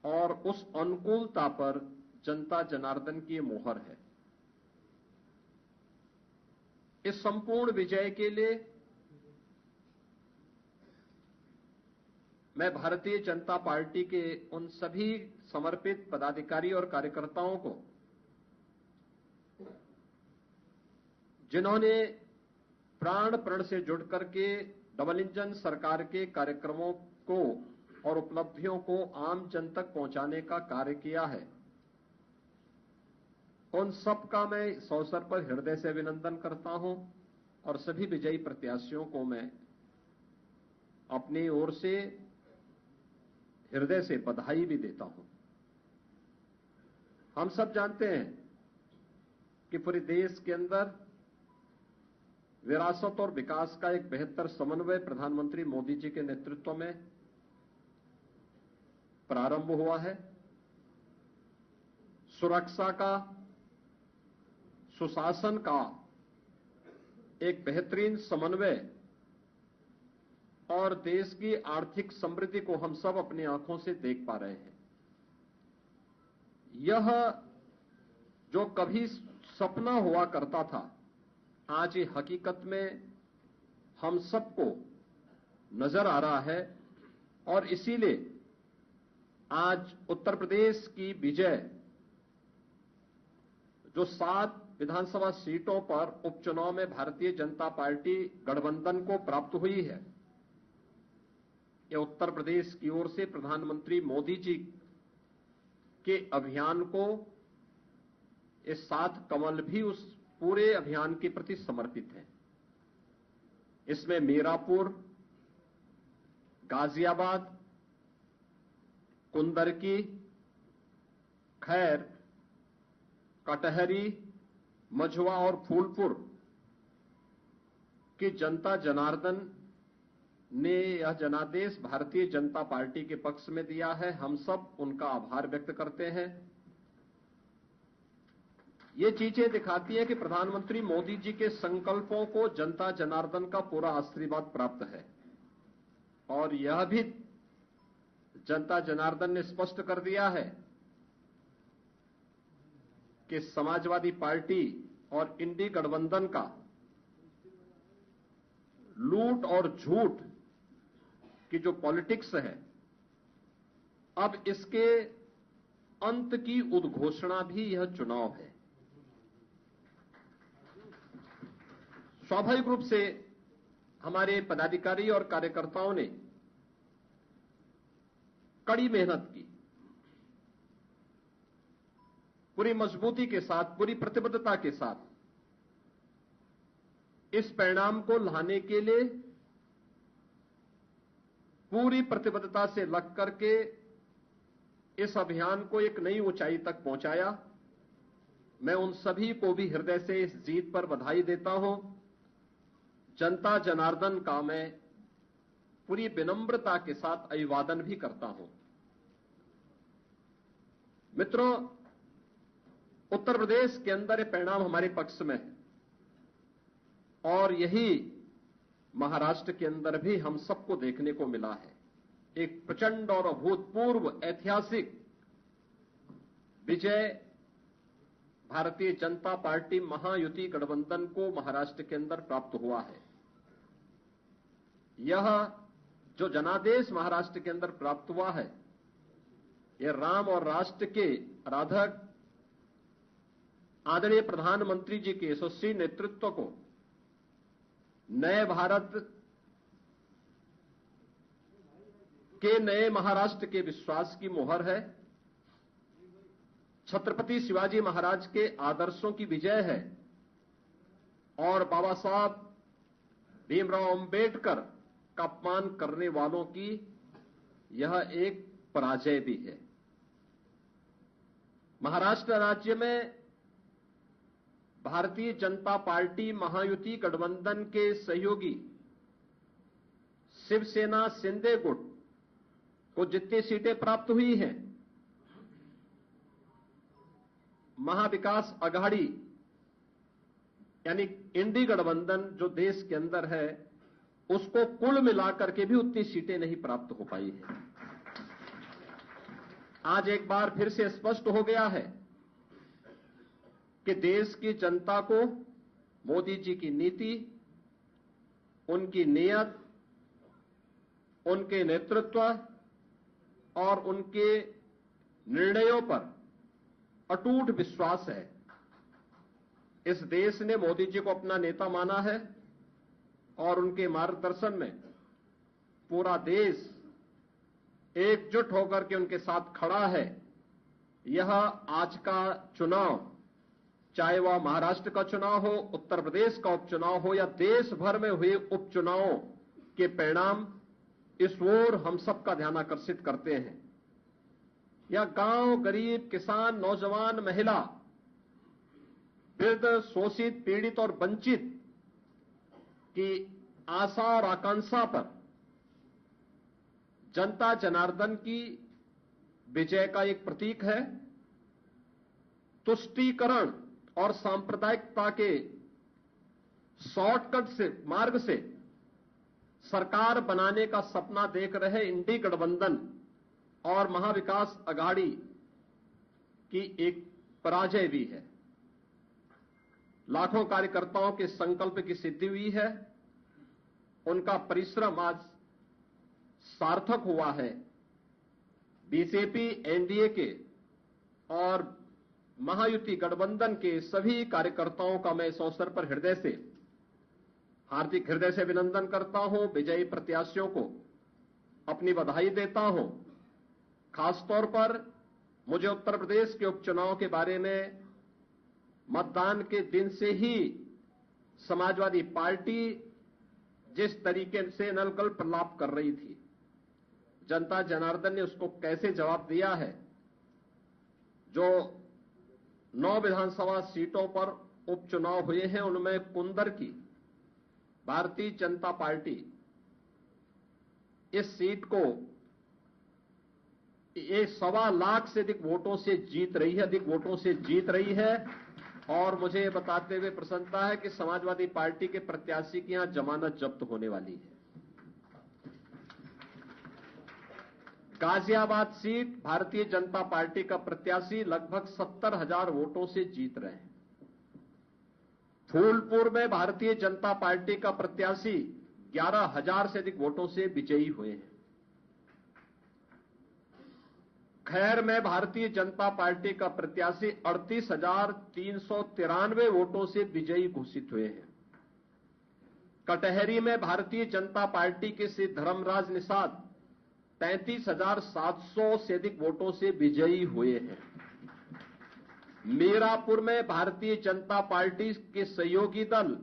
और उस अनुकूलता पर जनता जनार्दन की मोहर है। इस संपूर्ण विजय के लिए मैं भारतीय जनता पार्टी के उन सभी समर्पित पदाधिकारी और कार्यकर्ताओं को, जिन्होंने प्राण प्रण से जुड़ करके डबल इंजन सरकार के कार्यक्रमों को और उपलब्धियों को आम जन तक पहुंचाने का कार्य किया है, उन सबका मैं इस अवसर पर हृदय से अभिनंदन करता हूं और सभी विजयी प्रत्याशियों को मैं अपनी ओर से हृदय से बधाई भी देता हूं। हम सब जानते हैं कि पूरे देश के अंदर विरासत और विकास का एक बेहतर समन्वय प्रधानमंत्री मोदी जी के नेतृत्व में प्रारंभ हुआ है। सुरक्षा का, सुशासन का एक बेहतरीन समन्वय और देश की आर्थिक समृद्धि को हम सब अपनी आंखों से देख पा रहे हैं। यह जो कभी सपना हुआ करता था, आज ये हकीकत में हम सबको नजर आ रहा है और इसीलिए आज उत्तर प्रदेश की विजय जो 7 विधानसभा सीटों पर उपचुनाव में भारतीय जनता पार्टी गठबंधन को प्राप्त हुई है, यह उत्तर प्रदेश की ओर से प्रधानमंत्री मोदी जी के अभियान को, ये 7 कमल भी उस पूरे अभियान के प्रति समर्पित है। इसमें मीरापुर, गाजियाबाद, कुंदरकी, खैर, कटहरी, मझवा और फूलपुर की जनता जनार्दन ने यह जनादेश भारतीय जनता पार्टी के पक्ष में दिया है। हम सब उनका आभार व्यक्त करते हैं। ये चीजें दिखाती है कि प्रधानमंत्री मोदी जी के संकल्पों को जनता जनार्दन का पूरा आशीर्वाद प्राप्त है और यह भी जनता जनार्दन ने स्पष्ट कर दिया है कि समाजवादी पार्टी और इंडी गठबंधन का लूट और झूठ की जो पॉलिटिक्स है, अब इसके अंत की उद्घोषणा भी यह चुनाव है। स्वाभाविक रूप से हमारे पदाधिकारी और कार्यकर्ताओं ने कड़ी मेहनत की, पूरी मजबूती के साथ, पूरी प्रतिबद्धता के साथ इस परिणाम को लाने के लिए पूरी प्रतिबद्धता से लग करके इस अभियान को एक नई ऊंचाई तक पहुंचाया। मैं उन सभी को भी हृदय से इस जीत पर बधाई देता हूं। जनता जनार्दन का मैं पूरी विनम्रता के साथ अभिवादन भी करता हूं। मित्रों, उत्तर प्रदेश के अंदर ये परिणाम हमारे पक्ष में है और यही महाराष्ट्र के अंदर भी हम सबको देखने को मिला है। एक प्रचंड और अभूतपूर्व ऐतिहासिक विजय भारतीय जनता पार्टी महायुति गठबंधन को महाराष्ट्र के अंदर प्राप्त हुआ है। यह जो जनादेश महाराष्ट्र के अंदर प्राप्त हुआ है, यह राम और राष्ट्र के आराधक आदरणीय प्रधानमंत्री जी के यशस्वी नेतृत्व को, नए भारत के नए महाराष्ट्र के विश्वास की मोहर है। छत्रपति शिवाजी महाराज के आदर्शों की विजय है और बाबा साहब भीमराव अंबेडकर का अपमान करने वालों की यह एक पराजय भी है। महाराष्ट्र राज्य में भारतीय जनता पार्टी महायुति गठबंधन के सहयोगी शिवसेना शिंदे गुट को जितनी सीटें प्राप्त हुई हैं, महाविकास आघाड़ी यानी इंडी गठबंधन जो देश के अंदर है, उसको कुल मिलाकर के भी उतनी सीटें नहीं प्राप्त हो पाई है। आज एक बार फिर से स्पष्ट हो गया है कि देश की जनता को मोदी जी की नीति, उनकी नीयत, उनके नेतृत्व और उनके निर्णयों पर अटूट विश्वास है। इस देश ने मोदी जी को अपना नेता माना है और उनके मार्गदर्शन में पूरा देश एकजुट होकर के उनके साथ खड़ा है। यह आज का चुनाव, चाहे वह महाराष्ट्र का चुनाव हो, उत्तर प्रदेश का उपचुनाव हो या देश भर में हुए उपचुनावों के परिणाम इस ओर हम सबका ध्यान आकर्षित करते हैं। यह गांव, गरीब, किसान, नौजवान, महिला, वृद्ध, शोषित, पीड़ित और वंचित की आशा और आकांक्षा पर जनता जनार्दन की विजय का एक प्रतीक है। तुष्टीकरण और सांप्रदायिकता के शॉर्टकट से मार्ग से सरकार बनाने का सपना देख रहे इंडी गठबंधन और महाविकास अघाड़ी की एक पराजय भी है। लाखों कार्यकर्ताओं के संकल्प की सिद्धि हुई है। उनका परिश्रम आज सार्थक हुआ है। बीजेपी, एनडीए के और महायुति गठबंधन के सभी कार्यकर्ताओं का मैं इस अवसर पर हार्दिक हृदय से अभिनंदन करता हूं। विजयी प्रत्याशियों को अपनी बधाई देता हूं। खासतौर पर मुझे उत्तर प्रदेश के उपचुनाव के बारे में मतदान के दिन से ही समाजवादी पार्टी जिस तरीके से नलकल प्रलाप कर रही थी, जनता जनार्दन ने उसको कैसे जवाब दिया है। जो 9 विधानसभा सीटों पर उपचुनाव हुए हैं, उनमें कुंदर की भारतीय जनता पार्टी इस सीट को ये 1.25 लाख से अधिक वोटों से जीत रही है। और मुझे ये बताते हुए प्रसन्नता है कि समाजवादी पार्टी के प्रत्याशी की यहां जमानत जब्त होने वाली है। गाजियाबाद सीट भारतीय जनता पार्टी का प्रत्याशी लगभग 70,000 वोटों से जीत रहे हैं। फूलपुर में भारतीय जनता पार्टी का प्रत्याशी 11,000 से अधिक वोटों से विजयी हुए हैं। खैर में भारतीय जनता पार्टी का प्रत्याशी 38,393 वोटों से विजयी घोषित हुए हैं। कटहरी में भारतीय जनता पार्टी के श्री धर्मराज निषाद 33,700 से अधिक वोटों से विजयी हुए हैं। मीरापुर में भारतीय जनता पार्टी के सहयोगी दल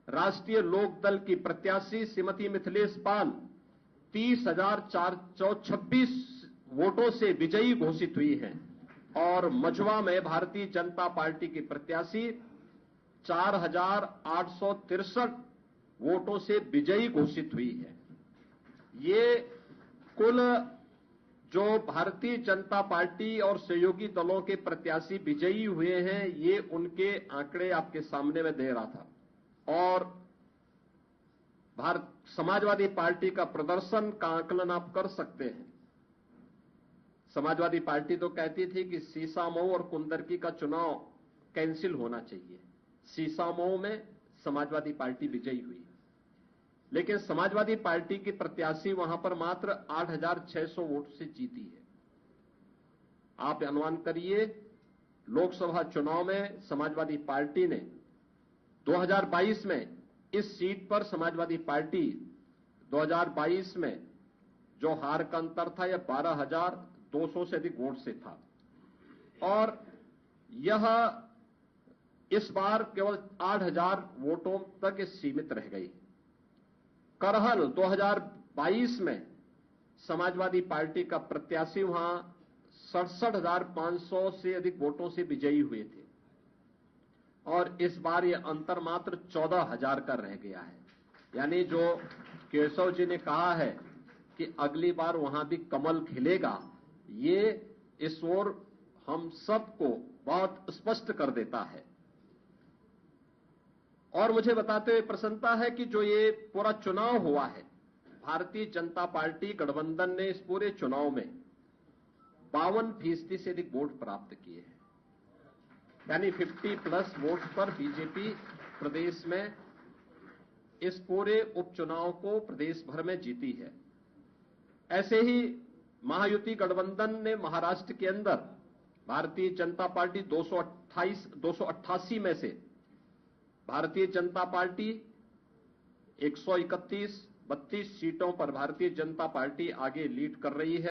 राष्ट्रीय लोक दल की प्रत्याशी श्रीमती मिथिलेश पाल 30,426 वोटों से विजयी घोषित हुई हैं। और मझवा में भारतीय जनता पार्टी की प्रत्याशी 4,863 वोटों से विजयी घोषित हुई है। ये कुल जो भारतीय जनता पार्टी और सहयोगी दलों के प्रत्याशी विजयी हुए हैं, ये उनके आंकड़े आपके सामने में दे रहा था। और समाजवादी पार्टी का प्रदर्शन का आकलन आप कर सकते हैं। समाजवादी पार्टी तो कहती थी कि सीसामऊ और कुंदरकी का चुनाव कैंसिल होना चाहिए। सीसामऊ में समाजवादी पार्टी विजयी हुई, लेकिन समाजवादी पार्टी की प्रत्याशी वहां पर मात्र 8,600 वोट से जीती है। आप अनुमान करिए, लोकसभा चुनाव में समाजवादी पार्टी ने 2022 में इस सीट पर समाजवादी पार्टी 2022 में जो हार का अंतर था, यह 12,200 से अधिक वोट से था। और यह इस बार केवल 8,000 वोटों तक सीमित रह गई। करहल 2022 में समाजवादी पार्टी का प्रत्याशी वहां 67,500 से अधिक वोटों से विजयी हुए थे। और इस बार यह अंतर मात्र 14,000 का रह गया है। यानी जो केशव जी ने कहा है कि अगली बार वहां भी कमल खिलेगा, ये इस ओर हम सबको बहुत स्पष्ट कर देता है। और मुझे बताते हुए प्रसन्नता है कि जो ये पूरा चुनाव हुआ है, भारतीय जनता पार्टी गठबंधन ने इस पूरे चुनाव में 52% से अधिक वोट प्राप्त किए हैं। यानी 50+ वोट पर बीजेपी प्रदेश में इस पूरे उपचुनाव को प्रदेश भर में जीती है। ऐसे ही महायुति गठबंधन ने महाराष्ट्र के अंदर भारतीय जनता पार्टी 288 में से भारतीय जनता पार्टी 131 32 सीटों पर भारतीय जनता पार्टी आगे लीड कर रही है।